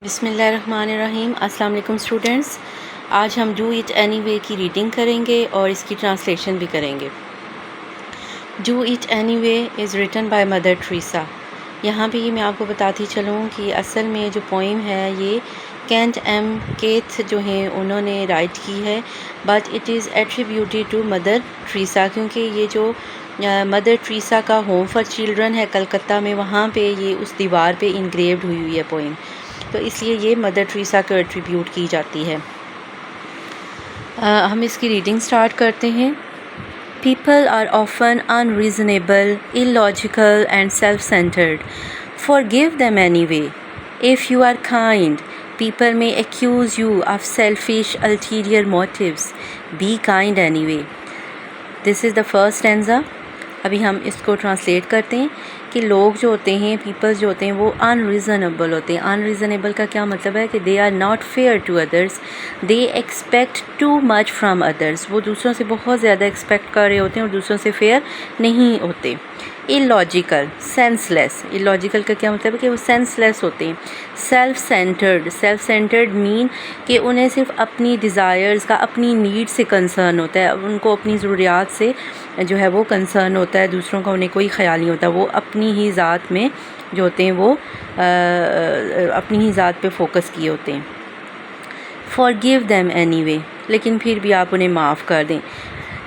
بسم اللہ الرحمن الرحیم۔ السلام علیکم اسٹوڈنٹس، آج ہم ڈو اٹ اینی وے کی ریڈنگ کریں گے اور اس کی ٹرانسلیشن بھی کریں گے۔ Do it any way is written by mother Teresa. یہاں پہ یہ میں آپ کو بتاتی چلوں کہ اصل میں جو پوئم ہے یہ کینٹ ایم کیتھ جو ہیں انہوں نے رائٹ کی ہے، but it is attributed to Mother Teresa, کیونکہ یہ جو مدر ٹریسا کا ہوم فار چلڈرن ہے کلکتہ میں، وہاں پہ یہ اس دیوار پہ انگریوڈ ہوئی ہوئی ہے پوئم، تو اس لیے یہ مدر ٹریسا کو ایٹریبیوٹ کی جاتی ہے۔ ہم اس کی ریڈنگ سٹارٹ کرتے ہیں۔ People are often unreasonable, illogical and self-centered. Forgive them anyway. If you are kind, people may accuse you of selfish, ulterior motives. Be kind anyway. This is the first stanza. ابھی ہم اس کو translate کرتے ہیں کہ لوگ جو ہوتے ہیں، پیپلز جو ہوتے ہیں، وہ انریزنیبل ہوتے ہیں۔ انریزنیبل کا کیا مطلب ہے کہ they are not fair to others, they expect too much from others, وہ دوسروں سے بہت زیادہ ایکسپیکٹ کر رہے ہوتے ہیں اور دوسروں سے فیئر نہیں ہوتے۔ illogical، سینس لیس، illogical کا کیا مطلب ہے کہ وہ سینس لیس ہوتے ہیں۔ سیلف سینٹرڈ، سیلف سینٹرڈ مین کہ انہیں صرف اپنی ڈیزائرز کا، اپنی نیڈ سے کنسرن ہوتا ہے، ان کو اپنی ضروریات سے جو ہے وہ کنسرن ہوتا ہے، دوسروں کا انہیں کوئی خیال نہیں ہوتا، وہ اپنی ہی ذات میں جو ہوتے ہیں وہ اپنی ہی ذات پہ فوکس کیے ہوتے ہیں۔ forgive them anyway، لیکن پھر بھی آپ انہیں معاف کر دیں۔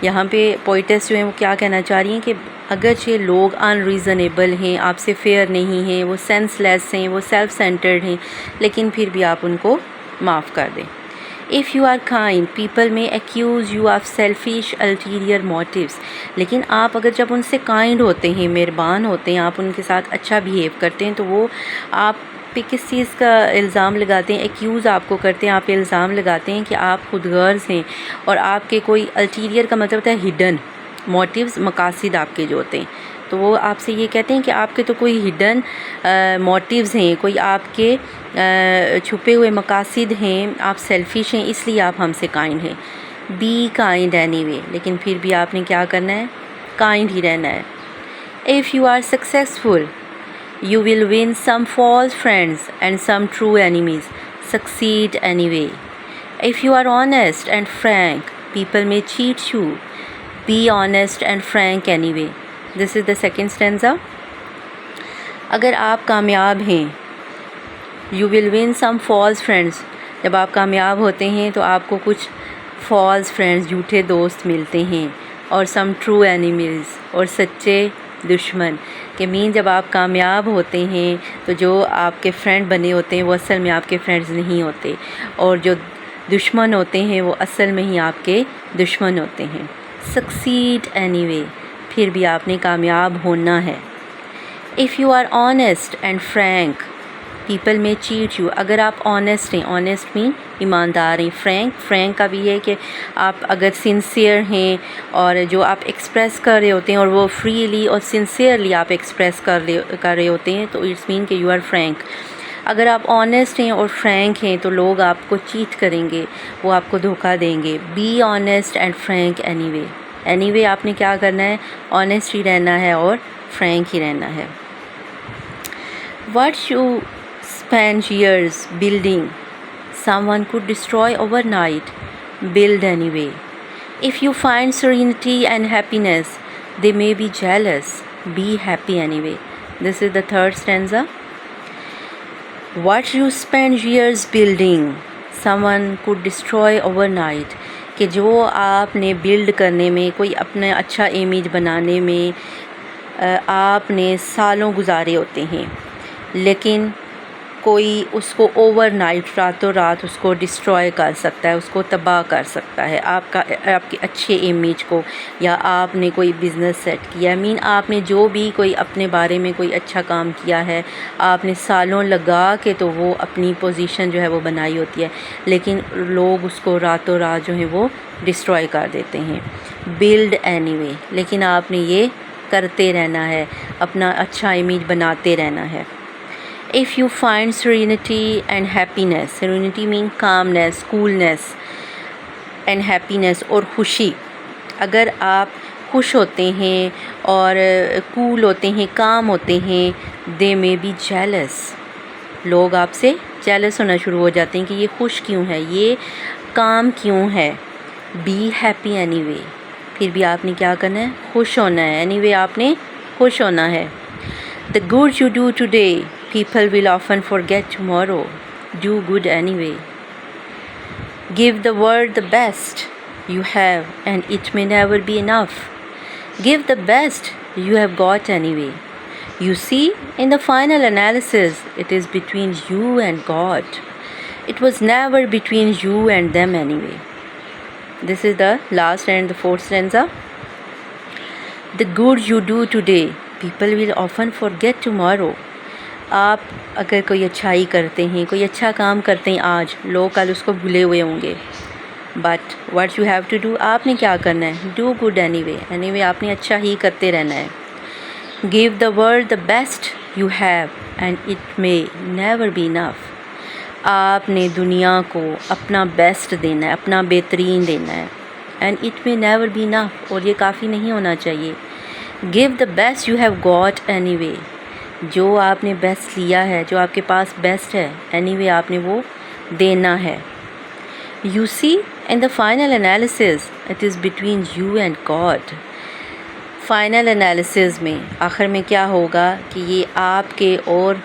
یہاں پہ پوئٹس جو ہیں وہ کیا کہنا چاہ رہی ہیں کہ اگرچہ لوگ انریزنیبل ہیں، آپ سے فیئر نہیں ہیں، وہ سینس لیس ہیں، وہ سیلف سینٹرڈ ہیں، لیکن پھر بھی آپ ان کو معاف کر دیں۔ If you are kind, people may accuse you of selfish, ulterior motives. لیکن آپ اگر جب ان سے کائنڈ ہوتے ہیں، مہربان ہوتے ہیں، آپ ان کے ساتھ اچھا بیہیو کرتے ہیں، تو وہ آپ پہ کس چیز کا الزام لگاتے ہیں؟ ایکیوز آپ کو کرتے ہیں، آپ پہ الزام لگاتے ہیں کہ آپ خود غرض ہیں اور آپ کے کوئی الٹیریئر کا مطلب ہوتا ہے ہڈن موٹیوز، مقاصد آپ کے جو ہوتے ہیں، تو وہ آپ سے یہ کہتے ہیں کہ آپ کے تو کوئی ہڈن موٹیوز ہیں، کوئی آپ کے چھپے ہوئے مقاصد ہیں، آپ سیلفش ہیں، اس لیے آپ ہم سے کائنڈ ہیں۔ بی کائنڈ اینی وے، لیکن پھر بھی آپ نے کیا کرنا ہے؟ کائنڈ ہی رہنا ہے۔ If you are successful, you will win some false friends and some true enemies. Succeed anyway. If you are honest and frank, people may cheat you. Be honest and frank anyway. This is the second stanza. اگر آپ کامیاب ہیں، you will win some false friends. جب آپ کامیاب ہوتے ہیں تو آپ کو کچھ false friends، جھوٹے دوست ملتے ہیں، اور some true enemies، اور سچے دشمن، کہ مین جب آپ کامیاب ہوتے ہیں تو جو آپ کے فرینڈ بنے ہوتے ہیں وہ اصل میں آپ کے فرینڈز نہیں ہوتے، اور جو دشمن ہوتے ہیں وہ اصل میں ہی آپ کے دشمن ہوتے ہیں۔ Succeed anyway، پھر بھی آپ نے کامیاب ہونا ہے۔ If you are honest and frank, people may cheat you. اگر آپ honest ہیں، honest مین ایماندار ہیں، فرینک کا بھی یہ ہے کہ آپ اگر سنسیئر ہیں اور جو آپ ایکسپریس کر رہے ہوتے ہیں اور وہ فریلی اور سنسیئرلی آپ ایکسپریس کر رہے ہوتے ہیں، تو اٹس مین کہ یو آر فرینک۔ اگر آپ آنیسٹ ہیں اور فرینک ہیں تو لوگ آپ کو چیٹ کریں گے، وہ آپ کو دھوکہ دیں گے۔ Be honest and frank anyway, anyway آپ نے کیا کرنا ہے؟ آنیسٹ ہی رہنا ہے اور فرینک ہی رہنا ہے۔ What you spend years building, someone could destroy overnight. Build anyway. If you find serenity and happiness, they may be jealous. Be happy anyway. This is the third stanza. What you spend years building, someone could destroy overnight. کہ جو آپ نے blood کرنے میں، کوئی اپنا اچھا image بنانے میں آپ نے سالوں گزارے ہوتے ہیں، لیکن کوئی اس کو اوور نائٹ، راتوں رات اس کو ڈسٹروائے کر سکتا ہے، اس کو تباہ کر سکتا ہے، آپ کے اچھے امیج کو، یا آپ نے کوئی بزنس سیٹ کیا، آپ نے جو بھی کوئی اپنے بارے میں کوئی اچھا کام کیا ہے، آپ نے سالوں لگا کے تو وہ اپنی پوزیشن جو ہے وہ بنائی ہوتی ہے، لیکن لوگ اس کو راتوں رات جو ہے وہ ڈسٹروائے کر دیتے ہیں۔ بلڈ اینی وے، لیکن آپ نے یہ کرتے رہنا ہے، اپنا اچھا امیج بناتے رہنا ہے۔ If you find serenity and happiness, serenity mean calmness, coolness and happiness، اور خوشی، اگر آپ خوش ہوتے ہیں اور کول ہوتے ہیں، کام ہوتے ہیں، they may be jealous، لوگ آپ سے جیلس ہونا شروع ہو جاتے ہیں کہ یہ خوش کیوں ہے, یہ کام کیوں ہے. بی ہیپی اینی وے, پھر بھی آپ نے کیا کرنا ہے, خوش ہونا ہے. اینی وے آپ نے خوش ہونا ہے. The good you do today, people will often forget tomorrow. Do good anyway. Give the world the best you have, and it may never be enough. Give the best you have got anyway. You see, in the final analysis, it is between you and God. It was never between you and them anyway. This is the last and the fourth stanza. The good you do today, people will often forget tomorrow. آپ اگر کوئی اچھائی کرتے ہیں, کوئی اچھا کام کرتے ہیں آج, لوگ کل اس کو بھولے ہوئے ہوں گے. But what you have to do, آپ نے کیا کرنا ہے, do good anyway. Anyway آپ نے اچھا ہی کرتے رہنا ہے. Give the world the best you have, and it may never be enough. آپ نے دنیا کو اپنا بیسٹ دینا ہے, اپنا بہترین دینا ہے. And it may never be enough, اور یہ کافی نہیں ہونا چاہیے. Give the best you have got anyway, جو آپ نے بیسٹ لیا ہے, جو آپ کے پاس بیسٹ ہے, اینی وے آپ نے وہ دینا ہے. You see in the final analysis it is between you and God. Final analysis میں آخر میں کیا ہوگا کہ یہ آپ کے اور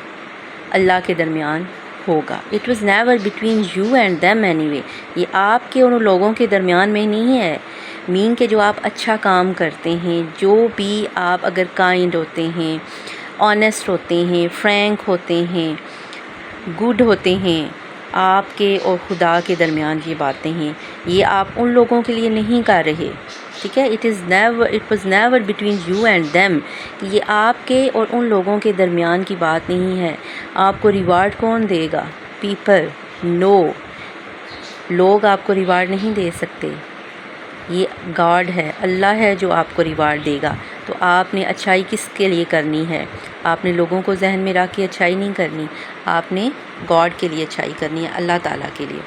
اللہ کے درمیان ہوگا. It was never between you and them any way, یہ آپ کے اور ان لوگوں کے درمیان میں نہیں ہے. مین کہ جو آپ اچھا کام کرتے ہیں, جو بھی آپ اگر کائنڈ ہوتے ہیں, آنیسٹ ہوتے ہیں, فرینک ہوتے ہیں, گڈ ہوتے ہیں, آپ کے اور خدا کے درمیان یہ باتیں ہیں. یہ آپ ان لوگوں کے لیے نہیں کر رہے, ٹھیک ہے. It was never between you and them, کہ یہ آپ کے اور ان لوگوں کے درمیان کی بات نہیں ہے. آپ کو ریوارڈ کون دے گا؟ پیپل. نو, لوگ آپ کو ریوارڈ نہیں دے سکتے. یہ گاڈ ہے, اللہ ہے جو آپ کو ریوارڈ دے گا. تو آپ نے اچھائی کس کے لیے کرنی ہے؟ آپ نے لوگوں کو ذہن میں رکھ کے اچھائی نہیں کرنی, آپ نے گاڈ کے لیے اچھائی کرنی ہے, اللہ تعالیٰ کے لیے.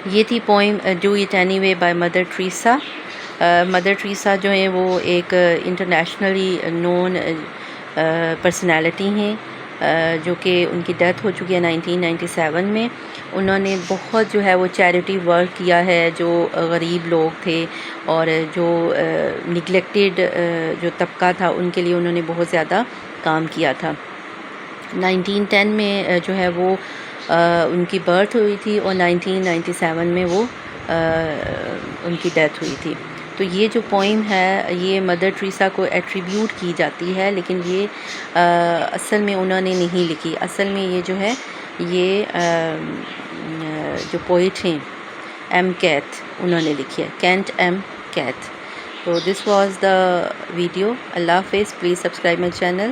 یہ تھی poem do it any way by mother Teresa. Mother Teresa جو ہیں وہ ایک انٹرنیشنلی نون پرسنالٹی ہیں, جو کہ ان کی ڈیتھ ہو چکی ہے 1997 میں. انہوں نے بہت جو ہے وہ چیریٹی ورک کیا ہے, جو غریب لوگ تھے اور جو نگلیکٹیڈ جو طبقہ تھا, ان کے لیے انہوں نے بہت زیادہ کام کیا تھا. 1910 میں جو ہے وہ ان کی برتھ ہوئی تھی, اور 1997 میں وہ ان کی ڈیتھ ہوئی تھی. تو یہ جو پوئم ہے یہ مدر ٹریسا کو ایٹریبیوٹ کی جاتی ہے, لیکن یہ اصل میں انہوں نے نہیں لکھی. اصل میں یہ جو ہے یہ جو پوئٹ ہیں ایم کیتھ, انہوں نے لکھی ہے, کینٹ ایم کیتھ. تو دس واز دا ویڈیو. اللہ حافظ. Please subscribe my channel.